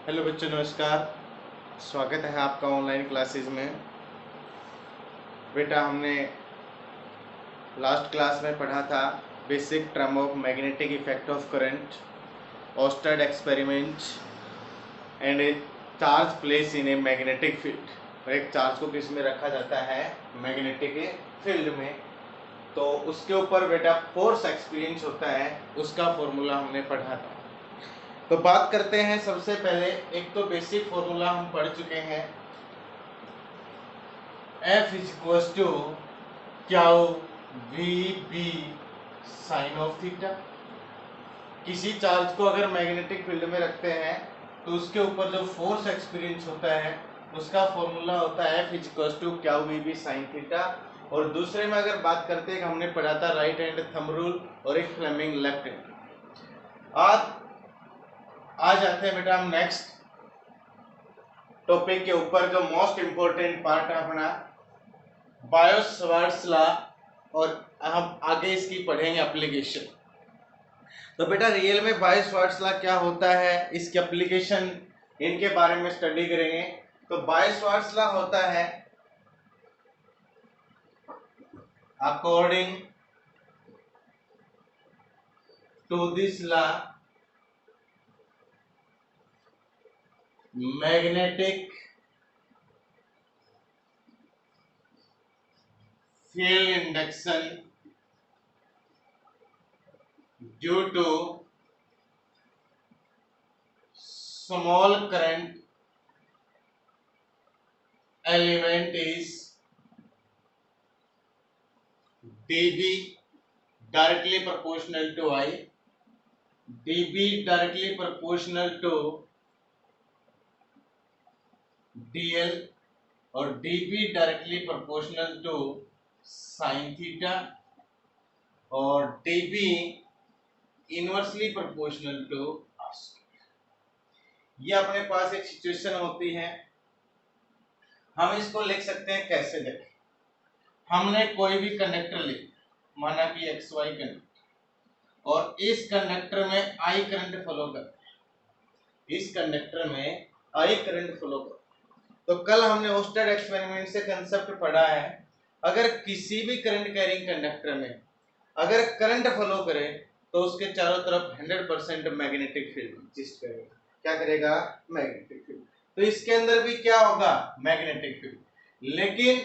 Hello बच्चों, नमस्कार। स्वागत है आपका ऑनलाइन क्लासेस में। बेटा, हमने लास्ट क्लास में पढ़ा था basic term of magnetic effect of current, ousted experiment and A charge place in a magnetic field. और एक चार्ज को किस में रखा जाता है? मैग्नेटिक फील्ड में। तो उसके ऊपर बेटा फोर्स एक्सपीरियंस होता है, उसका फॉर्मूला हमने पढ़ा था। तो बात करते हैं सबसे पहले, एक तो बेसिक फॉर्मूला हम पढ़ चुके हैं, F is equal to Q V B sine of theta. किसी चार्ज को अगर मैग्नेटिक फील्ड में रखते हैं तो उसके ऊपर जो फोर्स एक्सपीरियंस होता है उसका फॉर्मूला होता है F is equal to Q V B sine theta. और दूसरे में अगर बात करते हैं, हमने पढ़ा था राइट हैंड थंब रूल और एक फ्लेमिंग लेफ्ट हैंड। आज जाते हैं बेटा हम नेक्स्ट टॉपिक के ऊपर, जो मोस्ट इंपॉर्टेंट पार्ट है अपना बायो-सवार्ट्स लॉ, और हम आगे इसकी पढ़ेंगे एप्लीकेशन। तो बेटा रियल में बायो-सवार्ट्स लॉ क्या होता है, इसकी एप्लीकेशन, इनके बारे में स्टडी करेंगे। तो बायो-सवार्ट्स लॉ होता है according to this law magnetic field induction due to small current element is dB directly proportional to I, dB directly proportional to dl और dB directly proportional to sin theta और dB inversely proportional to r square। ये अपने पास एक situation होती है, हम इसको लिख सकते हैं कैसे? देखें, हमने कोई भी कंडक्टर लिया, माना कि XY कंडक्टर, और इस कंडक्टर में I करंट फ्लो करता है, इस कंडक्टर में I करंट फ्लो करता है। तो कल हमने ओस्टेड एक्सपेरिमेंट से कंसेप्ट पढ़ा है, अगर किसी भी करंट कैरिंग कंडक्टर में अगर करंट फ्लो करे तो उसके चारों तरफ 100% मैग्नेटिक फील्ड एग्जिस्ट करेगा। क्या करेगा? Magnetic field. तो इसके अंदर भी क्या होगा? Magnetic field. लेकिन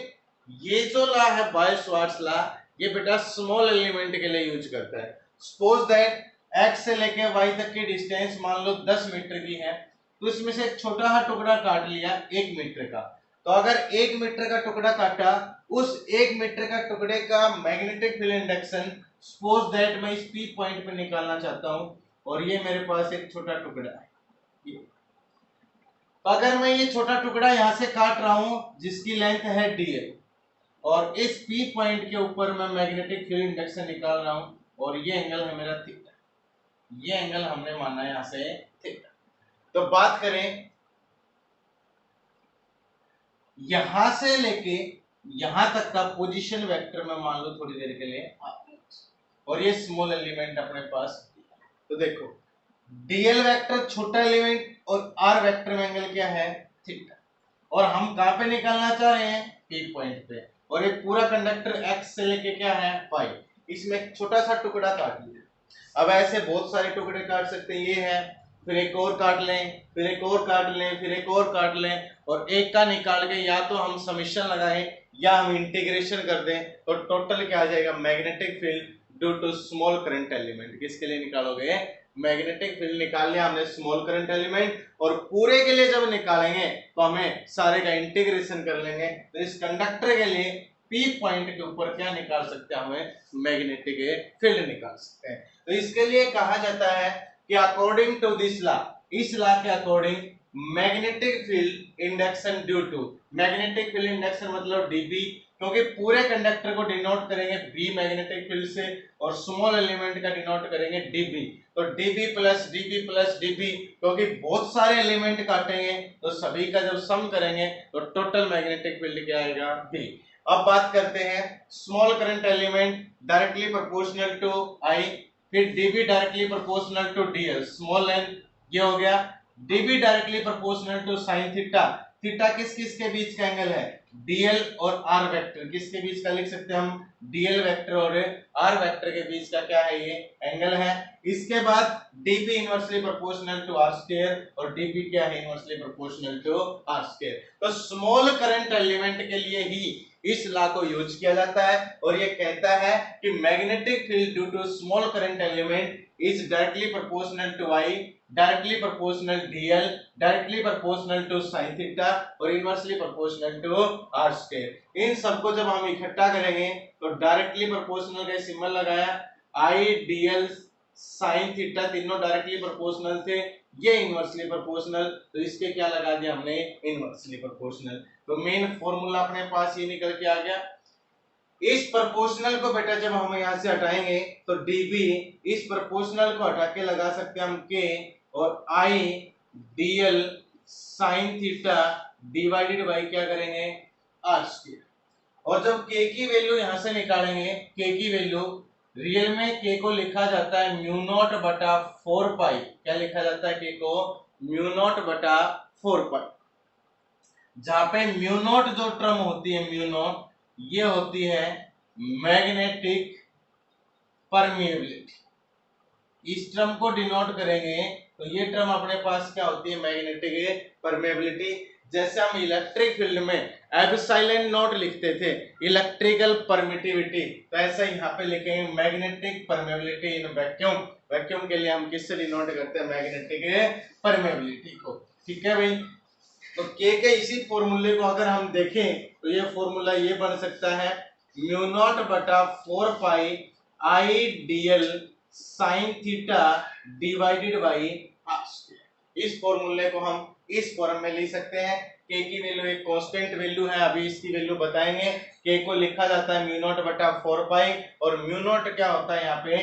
ये जो लॉ है बायो-सवार्ट्स लॉ, ये बेटा स्मॉल एलिमेंट के लिए यूज करता है। सपोज दैट x से लेके y तक की डिस्टेंस मान लो 10 मीटर की है, तो इसमें से एक छोटा सा टुकड़ा काट लिया 1 मीटर का। तो अगर 1 मीटर का टुकड़ा काटा, उस 1 मीटर का टुकड़े का magnetic field induction suppose that मैं इस P पॉइंट पे निकालना चाहता हूं, और ये मेरे पास एक छोटा टुकड़ा है। तो अगर मैं ये छोटा टुकड़ा यहां से काट रहा हूं जिसकी लेंथ है dl, और इस P पॉइंट के ऊपर मैं मैग्नेटिक फील्ड इंडक्शन निकाल रहा हूं, और ये एंगल है मेरा थीटा, ये एंगल हमने माना है यहां से थीटा। तो बात करें यहां से लेके यहां तक का पोजीशन वेक्टर में मान लो थोड़ी देर के लिए, और ये स्मॉल एलिमेंट अपने पास। तो देखो डीएल वेक्टर छोटा एलिमेंट और आर वेक्टर में एंगल क्या है? थीटा। और हम कहां पे निकालना चाह रहे हैं? पी पॉइंट पे। और ये पूरा कंडक्टर एक्स से लेके क्या है? पाई। इसमें एक छोटा सा टुकड़ा काट लिया। अब ऐसे बहुत सारे टुकड़े काट सकते हैं, ये है, फिर एक और काट लें, फिर एक और काट लें, फिर एक और काट लें, और एक का निकाल के या तो हम समीशन लगाएं या हम इंटीग्रेशन कर दें, तो टोटल क्या आ जाएगा? Magnetic field due to small current element. किसके लिए निकालोगे? मैग्नेटिक फील्ड निकाल लिया हमने स्मॉल करंट एलिमेंट, और पूरे के लिए जब निकालेंगे तो हमें सारे का इंटीग्रेशन कर लेंगे। तो इस कंडक्टर के लिए P पॉइंट के ऊपर क्या निकाल सकते हैं? हमें मैग्नेटिक फील्ड निकाल सकते हैं। तो इसके लिए कहा जाता है कि अकॉर्डिंग टू दिस लॉ, इस लॉ के according magnetic field induction due to, magnetic field induction मतलब dB, क्योंकि पूरे कंडक्टर को डिनोट करेंगे B मैग्नेटिक फील्ड से, और स्मॉल एलिमेंट का डिनोट करेंगे dB। तो dB plus dB plus dB, क्योंकि बहुत सारे एलिमेंट काटेंगे तो सभी का जब सम करेंगे तो टोटल मैग्नेटिक फील्ड क्या आएगा? B। अब बात करते हैं small current element directly proportional to I, फिर dB directly proportional to dl, small length ये हो गया, dB directly proportional to sine theta. Theta किस किस के बीच का एंगल है, dl और r वेक्टर किसके बीच का लिख सकते हैं हम, dl वेक्टर और r वेक्टर के बीच का क्या है, ये एंगल है। इसके बाद dp inversely proportional to r square और dp क्या है, inversely proportional to r square. तो स्मॉल करंट एलिमेंट के लिए ही इस लॉ को यूज किया जाता है और ये कहता है कि magnetic field due to small current element is directly proportional to I, directly proportional dl, directly proportional to sin theta और inversely proportional to r square. इन सबको जब हम इकट्ठा करेंगे तो डायरेक्टली प्रोपोर्शनल का सिंबल लगाया, I dl sin थीटा तीनों डायरेक्टली प्रोपोर्शनल थे, ये इनवर्सली प्रोपोर्शनल, तो इसके क्या लगा दिया हमने, इनवर्सली प्रोपोर्शनल। तो मेन फॉर्मूला अपने पास ये निकल के आ गया। इस प्रोपोर्शनल को बेटा जब हम यहां से हटाएंगे तो dB, इस प्रोपोर्शनल को हटा के लगा सकते हैं हम k और I dl sin theta divided by क्या करेंगे, r स्क्वायर। और जब k की वैल्यू यहां से निकालेंगे, k की वैल्यू रियल में k को लिखा जाता है म्यू नॉट बटा 4 पाई, क्या लिखा जाता है k को, म्यू नॉट बटा 4 पाई। जहां पे म्यू नॉट जो टर्म होती है, म्यू नॉट ये होती है मैग्नेटिक परमिएबिलिटी। इस टर्म को डिनोट करेंगे तो ये टर्म अपने पास क्या होती है, मैग्नेटिक परमिएबिलिटी। जैसे हम इलेक्ट्रिक फील्ड में एप्सिलॉन नॉट लिखते थे इलेक्ट्रिकल परमिटिविटी, तो ऐसा यहाँ पे लिखेंगे magnetic permeability in vacuum. Vacuum के लिए हम किससे डिनोट करते हैं, मैग्नेटिक परमिएबिलिटी को। ठीक है भाई, तो k के इसी फॉर्मूले को अगर हम देखें तो ये फॉर्मूला ये बन सकता है म्यू नॉट बटा 4 पाई I dl sin theta divided by r square. इस फॉर्मूले को हम इस फॉर्म में लिख सकते हैं। k की वैल्यू एक कांस्टेंट वैल्यू है, अभी इसकी वैल्यू बताएंगे। k को लिखा जाता है म्यू नॉट बटा 4 पाई और म्यू नॉट क्या होता है यहाँ पे,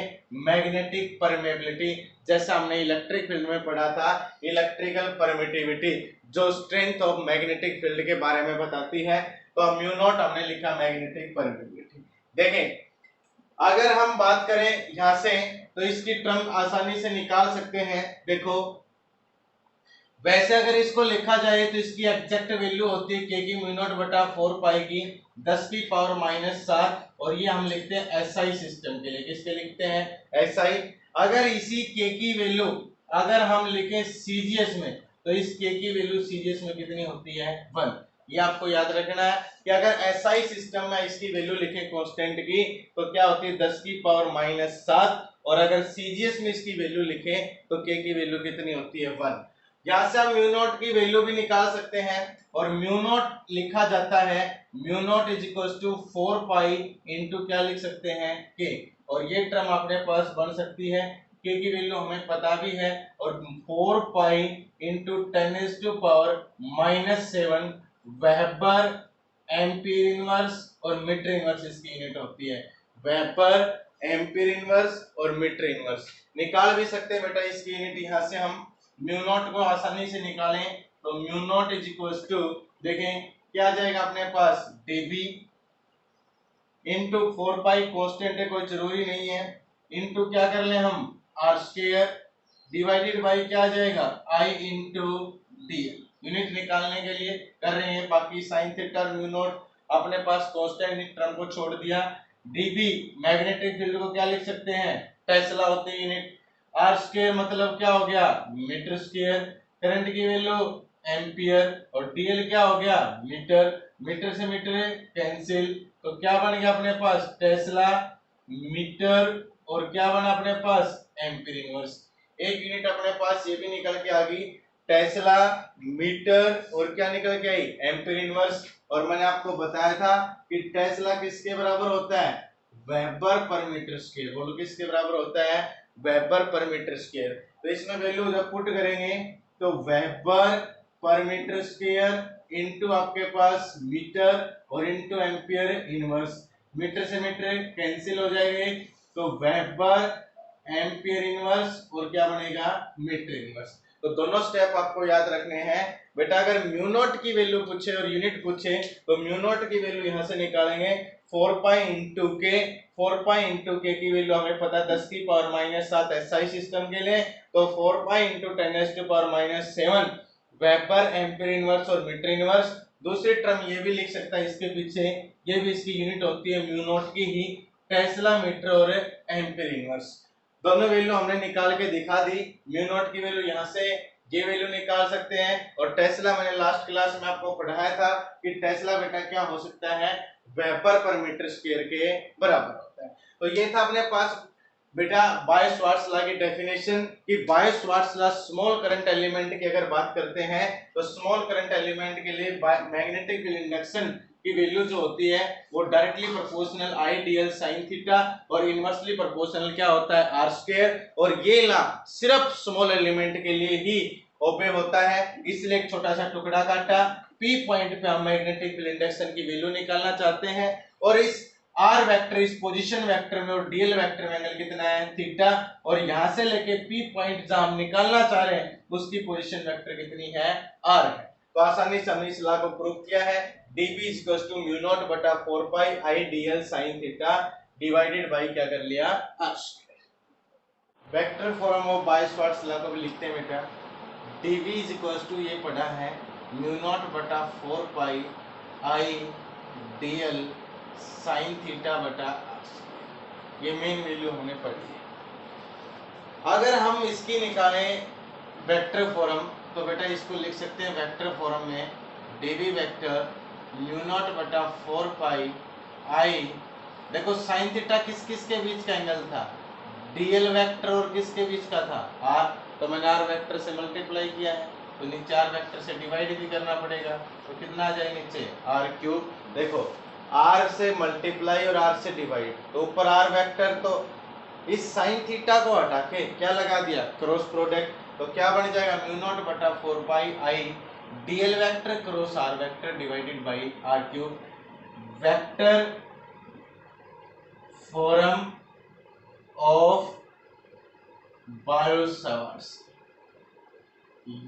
मैग्नेटिक परमिएबिलिटी। जैसा हमने इलेक्ट्रिक फील्ड में पढ़ा था इलेक्ट्रिकल परमिटिविटी, जो स्ट्रेंथ ऑफ मैग्नेटिक फील्ड के बारे में बताती है, तो म्यू नॉट हमने लिखा मैग्नेटिक परमिटिविटी। देखें अगर हम बात करें यहां से तो इसकी टर्म आसानी से निकाल सकते हैं। देखो वैसे अगर इसको लिखा जाए तो इसकी एग्जैक्ट वैल्यू होती है k की म्यू नॉट बटा 4 पाई की 10 की पावर -7 और ये हम लिखते हैं SI सिस्टम के लिए। किसके लिखते हैं, SI। अगर इसी k की वैल्यू अगर हम लिखें CGS में तो इस k की वैल्यू CGS में कितनी होती है, 1। ये आपको याद रखना है कि अगर SI सिस्टम में इसकी वैल्यू लिखें कांस्टेंट की तो क्या होती है, 10 की पावर -7 और अगर CGS में इसकी वैल्यू लिखें तो k की वैल्यू कितनी होती है, 1। यहां से हम म्यू नॉट की वैल्यू भी निकाल सकते हैं और म्यू नॉट लिखा जाता है mu naught is equal to 4 pi into क्या लिख सकते हैं, k। और ये टर्म अपने पास बन सकती है, k की वैल्यू हमें पता भी है और 4 pi into 10 to power -7 weber ampere inverse और मीटर इनवर्स इसकी यूनिट होती है। वेबर एम्पीयर इनवर्स और मीटर इनवर्स निकाल भी सकते हैं बेटा इसकी यूनिट। यहां से हम म्यू नॉट को आसानी से निकालें तो mu naught is equal to, देखें क्या आ जाएगा अपने पास, dB इंटू 4 पाई कांस्टेंट है कोई जरूरी नहीं है, इंटू क्या कर ले हम r स्क्वायर डिवाइडेड बाई क्या आ जाएगा I इंटू dl। यूनिट निकालने के लिए कर रहे हैं, बाकी साइन थीटा म्यू नॉट अपने पास कांस्टेंट टर्म को छोड़ दिया। dB मैग्नेटिक फील्ड को क्या लिख सकते हैं, टेस्ला होते हैं यूनिट। r स्क्वायर मतलब क्या हो गया, मीटर स्क्वायर। करंट की वैल्यू एम्पियर और dl क्या हो गया, मीटर। मीटर से मीटर कैंसिल, तो क्या बन गया अपने पास, टेस्ला मीटर और क्या बना अपने पास, एम्पियर इनवर्स। एक यूनिट अपने पास ये भी निकल के आ गई, टेस्ला मीटर और क्या निकल के आई, एम्पियर इनवर्स। और मैंने आपको बताया था कि टेस्ला किसके बराबर होता है, वेबर पर मीटर स्क्वायर। बोलो किसके बराबर होता है, वेबर पर मीटर स्क्वायर। तो इसमें वैल्यू जब पुट करेंगे तो वेबर पर मीटर स्क्वायर इनटू आपके पास मीटर और इनटू एम्पियर इनवर्स। मीटर से मीटर कैंसिल हो जाएंगे तो वेबर एम्पियर इनवर्स और क्या बनेगा, मीटर इनवर्स। तो दोनों स्टेप आपको याद रखने हैं बेटा। अगर म्यू नॉट की वैल्यू पूछे और यूनिट पूछे तो म्यू नॉट की वैल्यू यहां से निकालेंगे 4 पाई इंटू के, 4 पाई इंटू के की वैल्यू हमें पता है 10 की पावर -7 एसआई सिस्टम के लिए, तो 4 pi into 10⁻⁻7 weber ampere inverse और मीटर इनवर्स। दूसरी टर्म ये भी लिख सकता है इसके पीछे, ये भी इसकी यूनिट होती है म्यू नॉट की ही, टेस्ला मीटर और एम्पीयर इनवर्स। दोनों वैल्यू हमने निकाल के दिखा दी। म्यू नॉट की वैल्यू यहाँ से ये वैल्यू निकाल सकते हैं, और टेस्ला मैंने लास्ट क्लास में आपको पढ़ाया था कि टेस्ला बेटा क्या हो सकता है, वेपर पर मीटर स्क्वायर के बराबर होता है। तो ये था अपने पास बेटा बायो-सवार्ट्ज लॉ की डेफिनेशन, कि बायो-सवार्ट्ज लॉ स्मॉल करंट एलिमेंट की अगर बात करते हैं तो स्मॉल करंट एलिमेंट के लिए मैग्नेटिक फील्ड इंडक्शन की वैल्यू जो होती है वो डायरेक्टली प्रोपोर्शनल आई डीएल साइन थीटा और इनवर्सली प्रोपोर्शनल क्या होता है आर स्क्वायर। और ये लॉ सिर्फ स्मॉल एलिमेंट के लिए ही ओपे होता है, इसलिए एक छोटा सा टुकड़ा काटा, पी पॉइंट पे हम मैग्नेटिक फील्ड इंडक्शन की वैल्यू निकालना चाहते हैं, और इस आर वेक्टर इस पोजीशन वेक्टर में और डीएल वेक्टर में एंगल कितना है थीटा, और यहां से लेके पी पॉइंट जहां हम निकालना चाह रहे हैं उसकी पोजीशन वेक्टर कितनी है आर है। तो आसानी से हमने इस लॉ को प्रूव किया है, dB = म्यू नॉट बटा 4 pi I DL sine theta divided by क्या कर लिया r square. Vector form of Biot Savart law को भी लिखते हैं बेटा, dB = ये पढ़ा है म्यू नॉट बटा 4 pi I DL sine theta बटा ये मेन वैल्यू हमने पढ़ी है। अगर हम इसकी निकालें वेक्टर फॉर्म तो बेटा इसको लिख सकते हैं वेक्टर फॉर्म में dB वेक्टर म्यू नॉट बटा 4 पाई आई, देखो साइन थीटा किस किस के बीच का एंगल था, डीएल वेक्टर और किसके बीच का था आर, तो मैंने आर वेक्टर से मल्टीप्लाई किया है, तो नीचे आर वेक्टर से डिवाइड भी करना पड़ेगा, तो कितना आ जाए नीचे आर क्यूब। देखो आर से मल्टीप्लाई और आर से डिवाइड, तो ऊपर आर वेक्टर, तो इस साइन थीटा को हटा के क्या लगा दिया क्रॉस प्रोडक्ट, तो क्या बन जाएगा म्यू नॉट बटा 4 pi I DL vector cross r vector divided by r cube. Vector form of Biot Savart,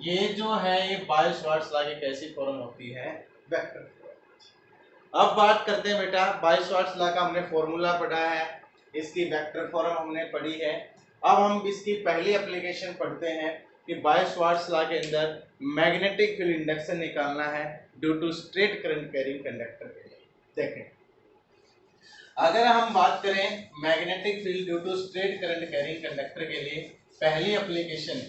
ये जो है ये बायो-सवार्ट्ज लॉ की कैसी फॉर्म होती है वेक्टर। अब बात करते हैं बेटा बायो-सवार्ट्ज लॉ का हमने फॉर्मूला पढ़ा है, इसकी वेक्टर फॉर्म हमने पढ़ी है। अब हम इसकी पहली एप्लीकेशन पढ़ते हैं कि बायो-सवार्ट्ज लॉ के अंदर मैग्नेटिक फील्ड इंडक्शन निकालना है due to straight current carrying conductor के लिए। देखें अगर हम बात करें magnetic field due to straight current carrying conductor के लिए, पहली application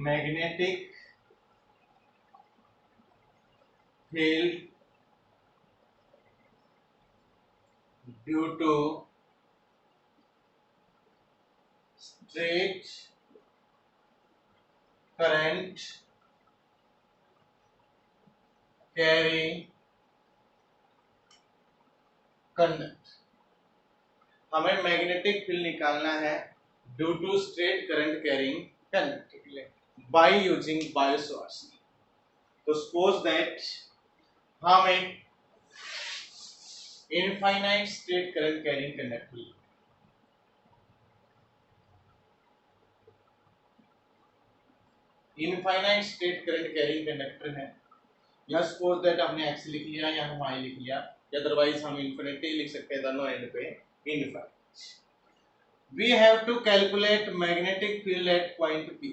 magnetic field due to straight current carrying conductor. हमें मैग्नेटिक फील्ड निकालना है due to straight current carrying conductor के लिए बाय यूजिंग बायो-सवार्ट्ज। तो सपोज दैट हम एक infinite straight current carrying conductor, infinite straight current carrying conductor है, या सपोज दैट हमने x लिख लिया या हम y लिख लिया, या अदरवाइज हम इन्फिनिटी लिख सकते हैं दोनों एंड पे infinite. We have to calculate magnetic field at point P।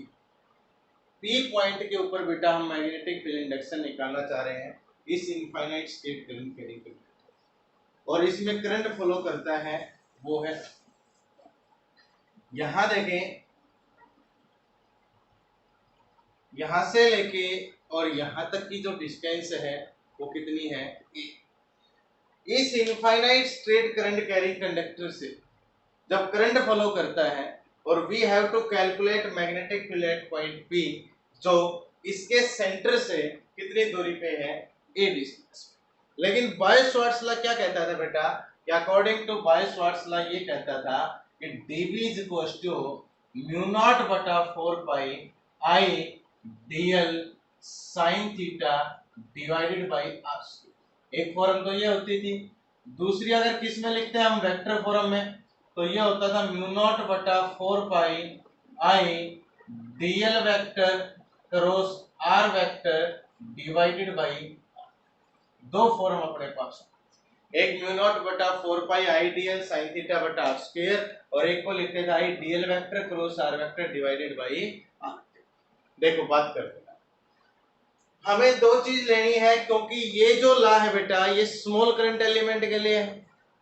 P point के ऊपर बेटा हम मैग्नेटिक फील्ड इंडक्शन निकालना चाह रहे हैं इस infinite straight current carrying conductor, और इसमें करंट फ्लो करता है वो है, यहां देखें यहां से लेके और यहां तक की जो डिस्टेंस है वो कितनी है a। इस infinite straight current carrying conductor से जब करंट फ्लो करता है, और we have to calculate magnetic field at point P, जो इसके सेंटर से कितनी दूरी पे है a डिस्टेंस। लेकिन बायो-सवार्ट्ज लॉ क्या कहता था बेटा, कि अकॉर्डिंग टू बायो-सवार्ट्ज लॉ ये कहता था कि dB = म्यू नॉट बटा 4 pi I DL sine theta divided by r square. एक फॉर्म तो ये होती थी दूसरी अगर किस में लिखते हैं हम वेक्टर फॉर्म में, तो ये होता था म्यू नॉट बटा 4 pi I DL vector cross r vector divided by, दो फॉर्म अपने पास, एक म्यू नॉट बटा 4 pi I DL sine theta बटा आर स्क्वायर, और एक को लिखते थे I DL vector cross r vector divided by r. देखो बात करते हैं, हमें दो चीज लेनी है, क्योंकि ये जो लॉ है बेटा ये स्मॉल करंट एलिमेंट के लिए है।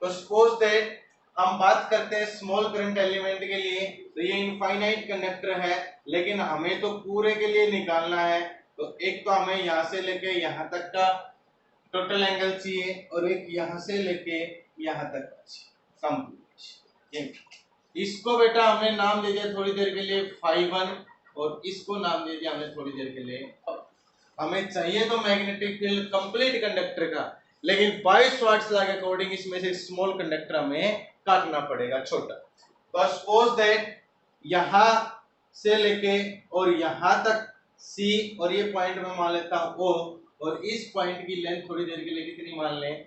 तो सपोज दैट हम बात करते हैं स्मॉल करंट एलिमेंट के लिए, तो ये इनफाइनाइट कंडक्टर है, लेकिन हमें तो पूरे के लिए निकालना है। तो एक तो हमें यहां से लेके यहां तक का टोटल एंगल चाहिए, और एक यहां से लेके यहां तक का चाहिए कंप्लीट। इसको बेटा हमने नाम दे दिया थोड़ी देर के लिए φ1, और इसको नाम दे दिया हमने थोड़ी देर के लिए। हमें चाहिए तो मैग्नेटिक फील्ड कंप्लीट कंडक्टर का, लेकिन बाय श्वार्ट्ज लॉ के अकॉर्डिंग इसमें से स्मॉल कंडक्टर हमें काटना पड़ेगा, छोटा। तो सपोज दैट यहां से लेके और यहां तक सी, और ये पॉइंट में मान लेता हूं ओ, और इस पॉइंट की लेंथ थोड़ी देर के लिए कितनी मान लें,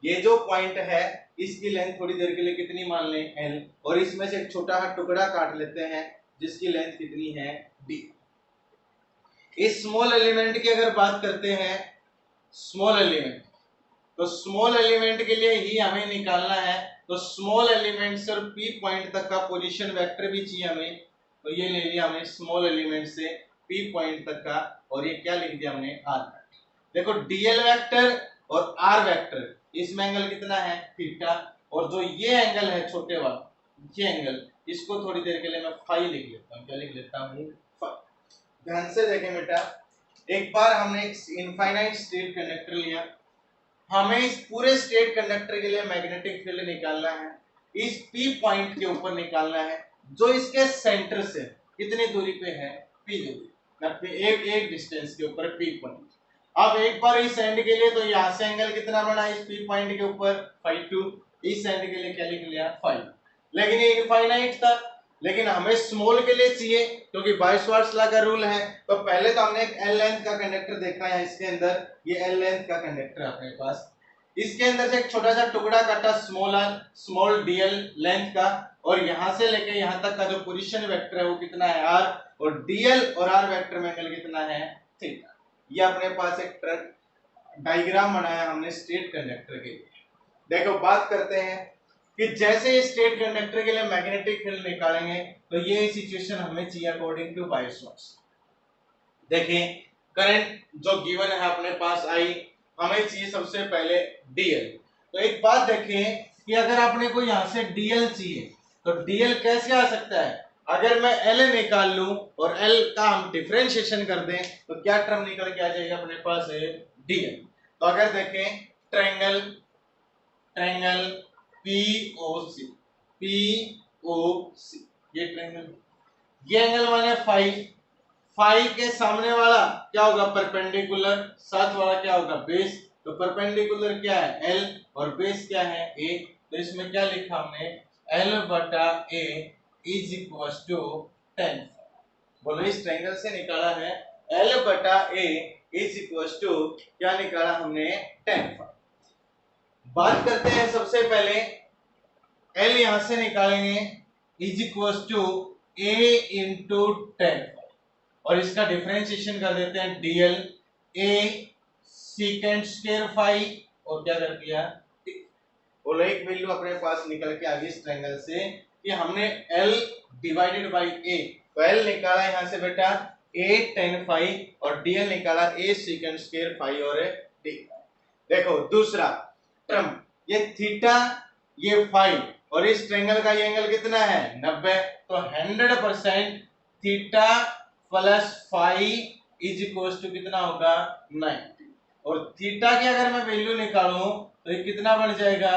ये जो पॉइंट है इसकी लेंथ थोड़ी देर के लिए कितनी मान लें, एल, और इसमें से एक छोटा सा टुकड़ा काट लेते हैं जिसकी लेंथ कितनी है, डी। इस स्मॉल एलिमेंट की अगर बात करते हैं, स्मॉल एलिमेंट, तो स्मॉल एलिमेंट के लिए ही हमें निकालना है। तो स्मॉल एलिमेंट से पी पॉइंट तक का पोजीशन वेक्टर भी चाहिए हमें, तो ये ले लिया हमने स्मॉल एलिमेंट से पी पॉइंट तक का, और ये क्या लिख दिया हमने, आर। देखो डीएल वेक्टर और आर वेक्टर, इसमें एंगल कितना है, थीटा, और जो ये एंगल है छोटे वाला, ये एंगल, इसको थोड़ी देर के लिए मैं फाई लिख लेता हूँ, क्या लिख लेता हूँ, फाई। ध्यान से देखें बेटा, एक बार हमने एक इनफाइनाइट स्टेट कंडक्टर लिया, हमें इस पूरे स्टेट कंडक्टर के लिए मैग्नेटिक फील्ड निकालना है, इस पी पॉइंट के ऊपर निकालना है, जो इसके सेंटर से कितनी दूरी पे है, पी दूरी, एक डिस्टेंस के ऊपर पी पॉइंट। अब एक बार इस एंड के लिए, तो यहां से एंगल कितना बना इस पी पॉइंट के ऊपर, φ2, इस एंड के लिए क्या लिख लिया, φ। लेकिन ये इनफाइनाइट था, लेकिन हमें स्मॉल के लिए चाहिए, क्योंकि बाय श्वार्ट्ज लॉ का रूल है। तो पहले तो हमने एक एल लेंथ का कंडक्टर देखा है, इसके अंदर ये एल लेंथ का कंडक्टर अपने पास, इसके अंदर से एक छोटा सा टुकड़ा काटा स्मॉल डीएल लेंथ का, और यहां से लेके यहां तक का जो पोजीशन वेक्टर है वो कितना है, आर, और डीएल और आर वेक्टर में एंगल कितना है, थीटा। ये अपने पास एक डायग्राम बनाया हमने स्टेट कंडक्टर के लिए। देखो बात करते हैं कि जैसे स्टेट कंडक्टर के लिए मैग्नेटिक फील्ड निकालेंगे, तो ये सिचुएशन हमें चाहिए अकॉर्डिंग टू बाय श्वार्ट्ज। देखें करंट जो गिवन है अपने पास आई, हमें चाहिए सबसे पहले डीएल। तो एक बात देखें कि अगर आपने को यहां से डीएल चाहिए, तो डीएल कैसे आ सकता है, अगर मैं एल निकाल लूं और एल का हम डिफरेंशिएशन कर दें, तो क्या टर्म निकल के आ जाएगा अपने पास है, डीएल। तो अगर देखें ट्रायंगल पीओसी, ये ट्रायंगल, ये एंगल माने फाई के सामने वाला क्या होगा, परपेंडिकुलर, साथ वाला क्या होगा, बेस। तो परपेंडिकुलर क्या है, एल, और बेस क्या है, ए। तो इसमें क्या लिखा हमने, एल बटा ए इज इक्वल टू 10। बोलो इस ट्रायंगल से निकाला है एल बटा ए इज इक्वल टू, क्या निकाला हमने, 10। बात करते हैं सबसे पहले, एल यहां से निकालेंगे is equal to A into 10, और इसका डिफरेंशिएशन कर देते हैं dl a secant square phi, और क्या कर दिया, बोलो एक वैल्यू अपने पास निकल के आ गई इस ट्रायंगल से कि हमने L डिवाइडेड बाई A, तो L निकाला यहां से बेटा A tan फाई, और DL निकाला A सीकेंड स्क्वायर फाई और D। देखो दूसरा टर्म, ये थीटा ये फाई, और इस ट्रायंगल का ये एंगल कितना है, 90। तो 100% theta plus phi is equal to कितना होगा, 90। और थीटा की अगर मैं वैल्यू निकालूं तो ये कितना बन जाएगा,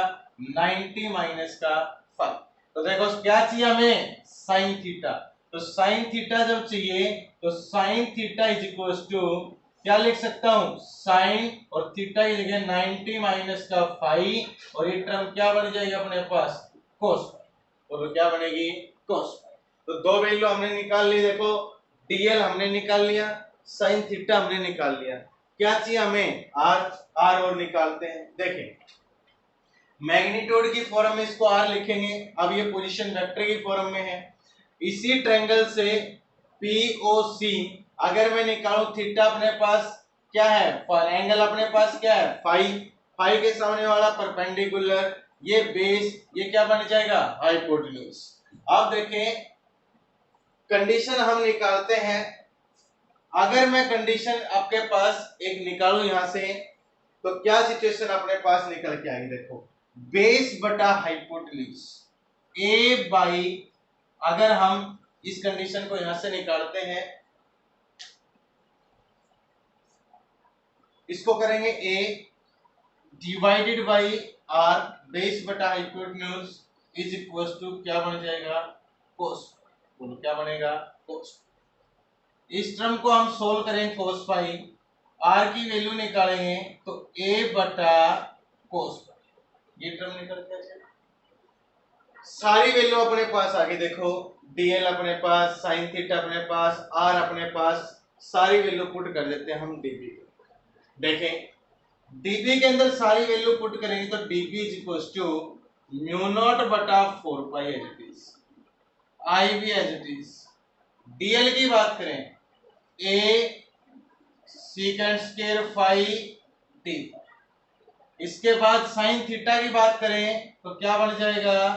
90 माइनस का फाई। तो देखो क्या चाहिए हमें, साइन थीटा। तो साइन थीटा जब चाहिए, तो sine theta is equal to क्या लिख सकता हूं, साइन और थीटा की जगह 90 माइनस का फाई, और ये टर्म क्या बन जाएगी अपने पास, कोस फाई। तो क्या बनेगी, कोस फाई। तो दो वैल्यू हमने निकाल ली, देखो डीएल हमने निकाल लिया, साइन थीटा हमने निकाल लिया, क्या चाहिए हमें, आर, और निकालते हैं। देखें मैग्नीट्यूड की फॉर्म में इसको आर लिखेंगे, अब ये पोजीशन वेक्टर की फॉर्म में है। इसी ट्रायंगल से पीओसी अगर मैं निकालूं, थीटा अपने पास क्या है, एंगल अपने पास क्या है फाई, फाई के सामने वाला परपेंडिकुलर, ये बेस, ये क्या बन जाएगा हाइपोटेन्यूज। अब देखें कंडीशन हम निकालते हैं, अगर मैं कंडीशन आपके पास एक निकालूं यहां से, तो क्या सिचुएशन अपने पास निकल के आएगी, देखो बेस बटा हाइपोटेन्यूज ए बाई, अगर हम इस कंडीशन को यहां से निकालते हैं, इसको करेंगे ए डिवाइडेड बाई आर, बेस बटा हाइपोटेन्यूज इज इक्वल टू क्या बन जाएगा कोस, बोलो क्या बनेगा कोस। इस टर्म को हम सोल्व करेंगे कोस पाई, आर की वैल्यू निकालेंगे तो ए बटा कोस पाई, ये टर्म निकल के आ जाएगा। सारी वैल्यू अपने पास आ गई, देखो डीएल अपने पास, साइन थीटा अपने पास, आर अपने पास, सारी वैल्यू पुट कर देते हैं हम डीबी। देखें डीबी के अंदर सारी वैल्यू पुट करेंगे तो dB is equal to mu naught बटा 4 pi as it is, I भी एज इट इज। डीएल की बात करें a secant square phi D, इसके बाद साइन थीटा की बात करें तो क्या बन जाएगा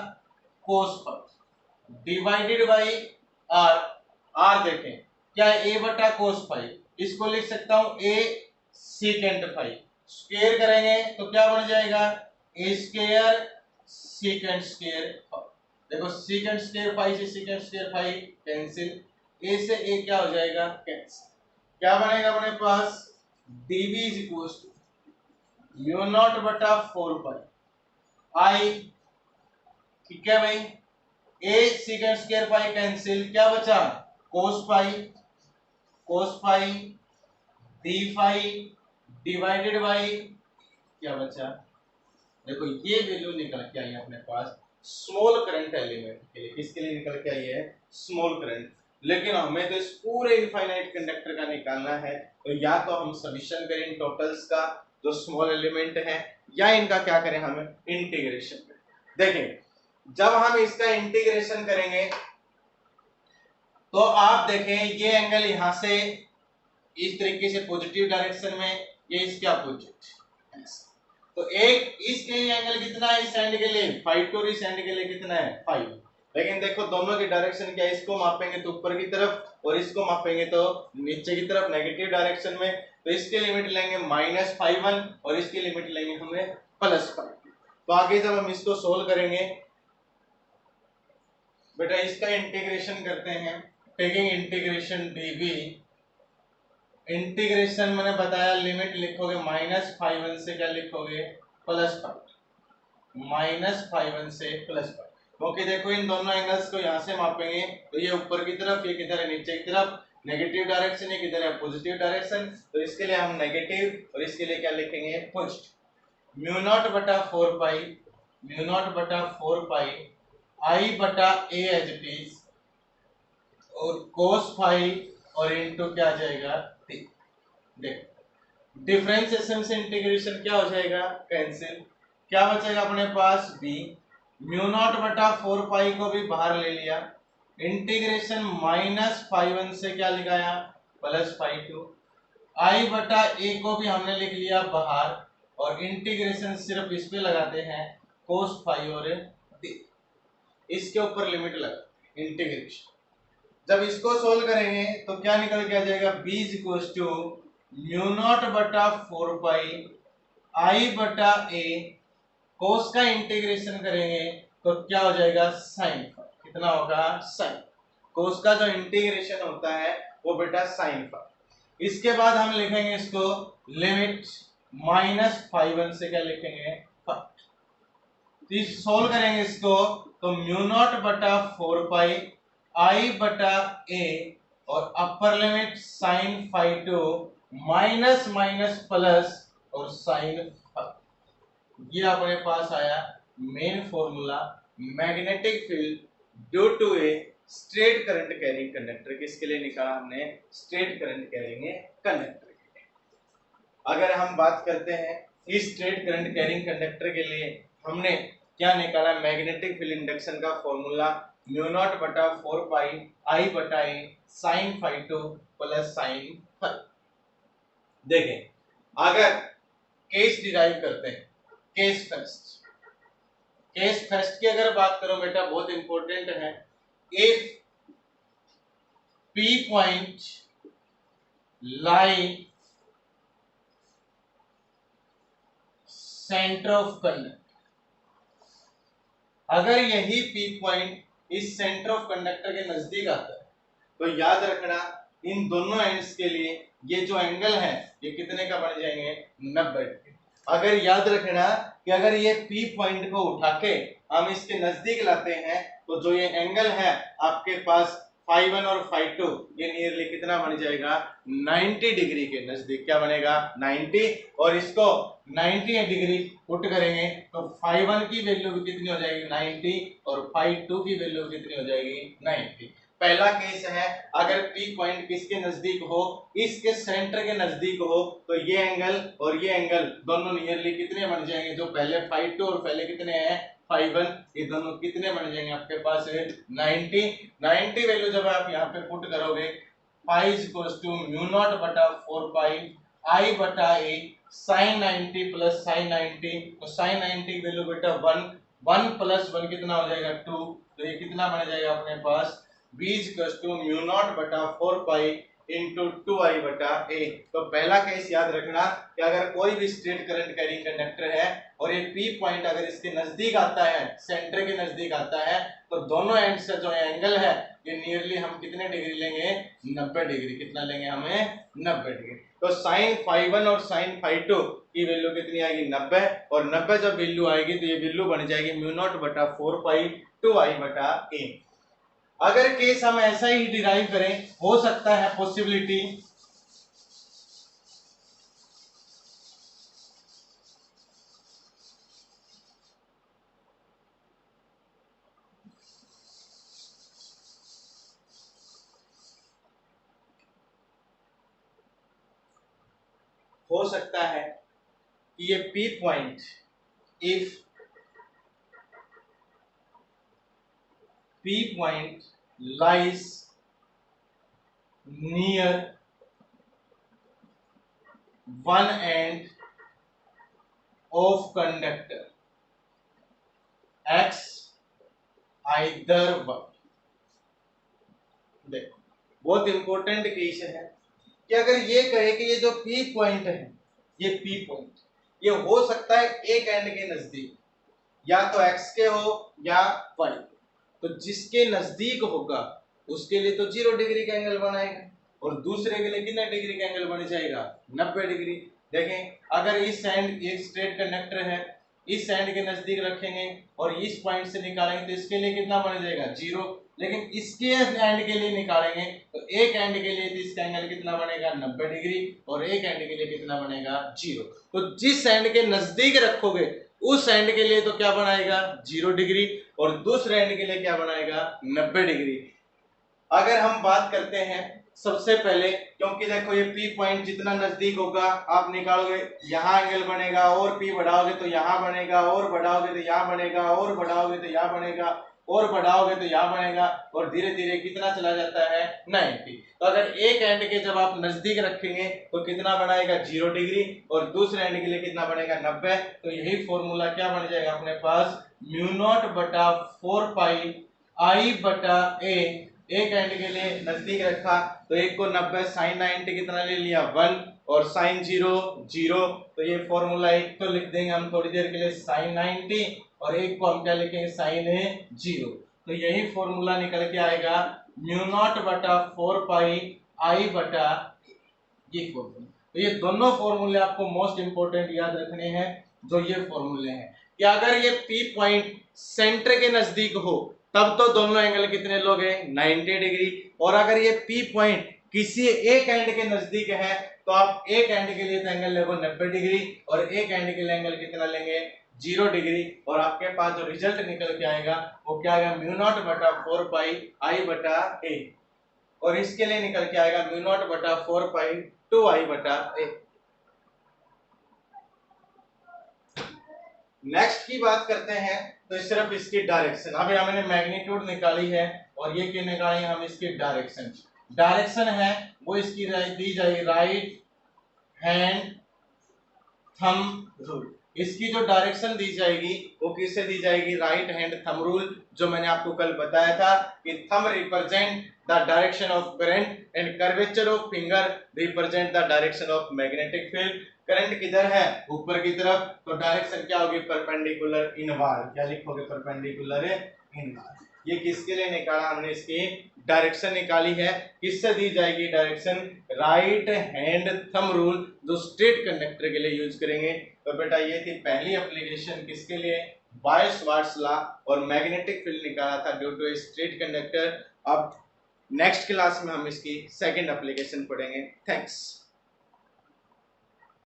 cos pi divided by r, r देखें क्या है ए बटा कोस पाई, इसको लिख सकता हूं ए सीकेंड फाई, स्क्वायर करेंगे तो क्या बन जाएगा a square secant square phi. देखो सीकेंड स्क्वायर फाई से secant square phi cancel, a से ए क्या हो जाएगा कैंसिल, क्या बनेगा अपने पास dv is equal to mu naught बटा 4 पाई आई, ठीक है भाई, ए सीकेंड स्क्वायर पाई कैंसिल, क्या बचा कोस पाई, कोस पाई डी फाई डिवाइडेड बाई क्या बचा, देखो ये वैल्यू निकल के आई अपने पास स्मॉल करंट एलिमेंट के लिए, किसके लिए निकल के आई है स्मॉल करंट। लेकिन हमें तो इस पूरे इनफाइनाइट कंडक्टर का निकालना है, तो या तो हम समीशन करें इन टोटल्स का जो स्मॉल एलिमेंट है, या इनका क्या करें हम इंटीग्रेशन करें। देखें जब हम इसका इंटीग्रेशन करेंगे तो आप देखें ये एंगल यहां से इस तरीके से पॉजिटिव डायरेक्शन में, ये इसके अपोजिट, तो एक इसके एंगल कितना है इस एंड के लिए 5 और इस एंड के लिए कितना है 5, लेकिन देखो दोनों की डायरेक्शन क्या है, इसको मापेंगे तो ऊपर की तरफ और इसको मापेंगे तो नीचे की तरफ नेगेटिव डायरेक्शन में, तो इसके लिमिट लेंगे -5 और इसकी लिमिट लेंगे हमें +5। तो आगे जब हम इसको सोल्व करेंगे बेटा इसका इंटीग्रेशन करते हैं, टेकिंग इंटीग्रेशन डीवी, इंटीग्रेशन मैंने बताया लिमिट लिखोगे -5 से क्या लिखोगे +5, -5 से +5, क्योंकि देखो इन दोनों एंगल्स को यहां से मापेंगे तो ये ऊपर की तरफ, ये किधर है नीचे की तरफ, नेगेटिव डायरेक्शन है किधर है पॉजिटिव डायरेक्शन, तो इसके लिए हम नेगेटिव और इसके लिए क्या लिखेंगे पॉजिटिव। म्यू नॉट बटा 4 पाई, म्यू नॉट बटा 4 पाई आई बटा ए एज इट इज, और cos फाई और इनटू क्या आ जाएगा t। देखो डिफरेंशिएशन से इंटीग्रेशन क्या हो जाएगा कैंसिल, क्या बचेगा अपने पास b, म्यू नॉट बटा 4 पाई को भी बाहर ले लिया, इंटीग्रेशन -5 से क्या लिखाया +5, आई बटा a को भी हमने लिख लिया बाहर, और इंटीग्रेशन सिर्फ इस पे लगाते हैं cos फाई और t, इसके ऊपर लिमिट लगा इंटीग्रेशन। जब इसको सोल्व करेंगे तो क्या निकल के आ जाएगा b is equal to mu naught बटा 4 पाई आई बटा a, कोस का इंटीग्रेशन करेंगे तो क्या हो जाएगा साइन, कितना होगा साइन, कोस का जो इंटीग्रेशन होता है वो बेटा साइन का। इसके बाद हम लिखेंगे इसको लिमिट -5 से क्या लिखेंगे 5, तो सोल्व करेंगे इसको तो म्यू नॉट बटा 4 पाई आई बटा ए और upper limit sine phi to minus minus plus और साइन, ये अपने पास आया main formula magnetic field due to a straight current carrying conductor, किसके लिए निकाला हमने स्ट्रेट करंट कैरिंग कंडक्टर के लिए। अगर हम बात करते हैं इस स्ट्रेट करंट कैरिंग कंडक्टर के लिए हमने क्या निकाला, मैग्नेटिक फील्ड इंडक्शन का फॉर्मूला म्यू नॉट बटा 4 पाई आई बटा a sine phi 2 plus sine phi. देखें अगर केस डिराइव करते हैं, केस फर्स्ट की अगर बात करो बेटा बहुत इंपॉर्टेंट है। If P point lie centre of conductor, अगर यही पी पॉइंट इस सेंटर ऑफ कंडक्टर के नजदीक आता है तो याद रखना इन दोनों एंड्स के लिए ये जो एंगल है ये कितने का बन जाएंगे, 90 डिग्री। अगर याद रखना कि अगर ये पी पॉइंट को उठा के हम इसके नजदीक लाते हैं तो जो ये एंगल है आपके पास φ1 और φ2 ये नियरली कितना बन जाएगा, 90 डिग्री के नजदीक क्या बनेगा, 90। और इसको 90 डिग्री पुट करेंगे तो φ1 की वैल्यू कितनी हो जाएगी, 90 और φ2 की वैल्यू कितनी हो जाएगी, 90। पहला केस है अगर पी पॉइंट किसके नजदीक हो, इसके सेंटर के नजदीक हो तो ये एंगल और ये एंगल दोनों नियरली कितने बन जाएंगे, जो पहले φ2 और पहले कितने हैं φ1, ये दोनों कितने बन जाएंगे आपके पास 90। 90 वैल्यू जब आप यहाँ पे पुट करोगे phi is equals to mu naught बटा 4 पाई आई बटा ए साइन 90 प्लस साइन 90। तो साइन 90 की वैल्यू बेटा 1, 1 प्लस 1 कितना हो जाएगा 2, तो ये कितना बन जाएगा अपने पास v equals to mu naught बटा 4 पाई इंटू 2i बटा a। तो पहला केस याद रखना कि अगर कोई भी स्ट्रेट करंट कैरिंग कंडक्टर है और ये P पॉइंट अगर इसके नजदीक आता है, सेंटर के नजदीक आता है, तो दोनों एंड से जो एंगल है ये नियरली हम कितने डिग्री लेंगे, 90 डिग्री। कितना लेंगे हमें, 90 डिग्री। तो साइन φ1 और साइन φ2 की वैल्यू कितनी आएगी, 90। और 90 जब वैल्यू आएगी तो ये वैल्यू बन जाएगी म्यू नॉट बटा 4 पाई 2i बटा a। अगर केस हम ऐसा ही डिराइव करें, हो सकता है पॉसिबिलिटी हो सकता है कि ये P point if P point lies near one end of conductor X either one। देखो बहुत इंपॉर्टेंट केस है कि अगर ये कहे कि ये जो P पॉइंट है, ये P पॉइंट ये हो सकता है एक एंड के नजदीक, या तो X के हो या Y। तो जिसके नजदीक होगा उसके लिए तो 0 डिग्री का एंगल बनाएगा और दूसरे के लिए कितने डिग्री का एंगल बन जाएगा, 90 डिग्री। देखें अगर इस एंड एक स्ट्रेट कंडक्टर है, इस एंड के नजदीक रखेंगे और इस पॉइंट से निकालेंगे तो इसके लिए कितना बन जाएगा, 0। लेकिन इसके एंड के लिए निकालेंगे तो एक एंड के लिए तो इसका एंगल कितना बनेगा, 90 डिग्री, और एक एंड के लिए कितना बनेगा, 0। तो जिस एंड के नजदीक रखोगे उस एंड के लिए तो क्या बनाएगा, 0 डिग्री, और दूसरे एंड के लिए क्या बनाएगा, 90 डिग्री। अगर हम बात करते हैं सबसे पहले, क्योंकि देखो ये P पॉइंट जितना नजदीक होगा आप निकालोगे, यहाँ एंगल बनेगा, और P बढ़ाओगे तो यहाँ बनेगा, और बढ़ाओगे तो यहाँ बनेगा, और बढ़ाओगे तो यहाँ बनेगा, और बढ़ाओगे तो यहाँ बनेगा, और धीरे धीरे कितना चला जाता है, 90। तो अगर एक एंड के जब आप नजदीक रखेंगे तो कितना बनाएगा, 0 डिग्री, और दूसरे एंड के लिए कितना बनेगा, 90। तो यही फॉर्मूला क्या बन जाएगा अपने पास, म्यू नॉट बटा 4 पाई आई बटा ए। एक एंड के लिए नजदीक रखा तो एक को 90 साइन 90 कितना ले लिया, 1, और साइन 0 0। तो ये फॉर्मूला एक तो लिख देंगे हम थोड़ी देर के लिए साइन 90, और एक को हम क्या लिखेंगे, साइन 0। तो यही फॉर्मूला निकल के आएगा म्यू नॉट बटा 4 पाई आई बटा ये फॉर्मूला। तो ये दोनों फॉर्मूले आपको मोस्ट इंपोर्टेंट याद रखने हैं, जो ये फॉर्मूले हैं कि अगर ये P पॉइंट सेंटर के नजदीक हो तब तो दोनों एंगल कितने लोगे, 90 डिग्री। और अगर ये P पॉइंट किसी एक एंड के नजदीक है तो आप एक एंड के लिए एंगल लेंगे 90 डिग्री, और एक एंड के लिए एंगल कितना लेंगे, 0 डिग्री। और आपके पास जो रिजल्ट निकल के आएगा वो क्या आएगा, म्यू नॉट बटा 4 पाई आई बटा ए, और इसके लिए निकल के आएगा म्यू नॉट बटा 4 पाई 2i बटा ए। नेक्स्ट की बात करते हैं तो सिर्फ इसकी डायरेक्शन, अभी हमने मैग्नीट्यूड निकाली है और ये क्या निकाली हम इसकी डायरेक्शन। डायरेक्शन है वो इसकी दी जाएगी राइट हैंड थंब रूल। इसकी जो डायरेक्शन दी जाएगी वो किससे दी जाएगी, राइट हैंड थंब रूल, जो मैंने आपको कल बताया था कि thumb represent the direction of current and curvature of finger represent the direction of magnetic field. Current किधर है, ऊपर की तरफ, तो डायरेक्शन क्या होगी, परपेंडिकुलर इनवार्ड। क्या लिखोगे, परपेंडिकुलर इनवार्ड। ये किसके लिए निकाला हमने, इसकी डायरेक्शन निकाली है। किससे दी जाएगी direction, right hand thumb rule, जो स्ट्रेट कंडक्टर के लिए यूज करेंगे। तो बेटा ये थी पहली एप्लीकेशन किसके लिए, बायो-सावर्ट्स लॉ और मैग्नेटिक फील्ड निकाला था due to a straight conductor. अब नेक्स्ट क्लास में हम इसकी सेकंड एप्लीकेशन पढ़ेंगे। थैंक्स।